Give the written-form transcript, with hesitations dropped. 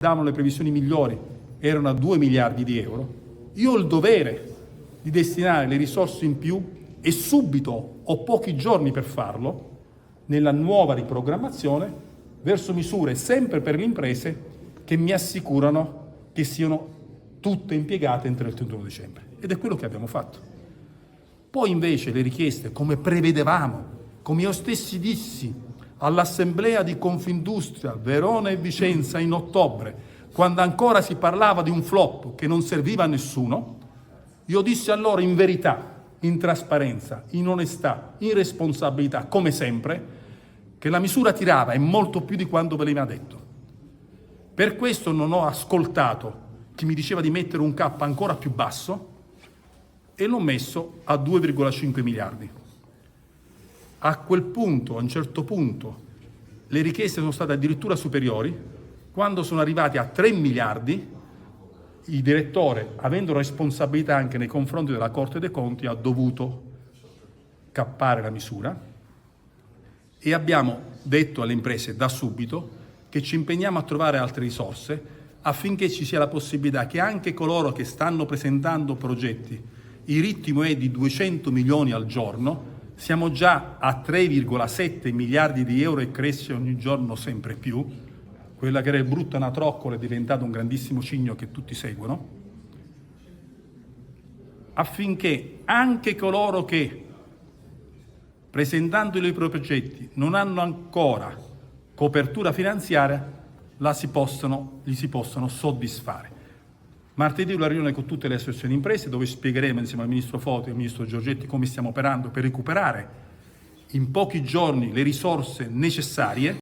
davano le previsioni migliori erano a 2 miliardi di euro, io ho il dovere di destinare le risorse in più e subito, ho pochi giorni per farlo, nella nuova riprogrammazione, verso misure sempre per le imprese che mi assicurano che siano tutte impiegate entro il 31 dicembre. Ed è quello che abbiamo fatto. Poi invece le richieste, come prevedevamo, come io stessi dissi all'assemblea di Confindustria Verona e Vicenza in ottobre, quando ancora si parlava di un flop che non serviva a nessuno, io dissi a loro in verità, in trasparenza, in onestà, in responsabilità, come sempre, che la misura tirava e molto più di quanto veniva detto. Per questo non ho ascoltato chi mi diceva di mettere un cap ancora più basso e l'ho messo a 2,5 miliardi. A quel punto, a un certo punto, le richieste sono state addirittura superiori. Quando sono arrivati a 3 miliardi, il direttore, avendo responsabilità anche nei confronti della Corte dei Conti, ha dovuto cappare la misura e abbiamo detto alle imprese da subito che ci impegniamo a trovare altre risorse affinché ci sia la possibilità che anche coloro che stanno presentando progetti, il ritmo è di 200 milioni al giorno, siamo già a 3,7 miliardi di euro e cresce ogni giorno sempre più. Quella che era il brutto anatroccolo è diventato un grandissimo cigno che tutti seguono, affinché anche coloro che, presentando i loro progetti, non hanno ancora copertura finanziaria, li si possano soddisfare. Martedì una riunione con tutte le associazioni imprese dove spiegheremo insieme al Ministro Foti e al Ministro Giorgetti come stiamo operando per recuperare in pochi giorni le risorse necessarie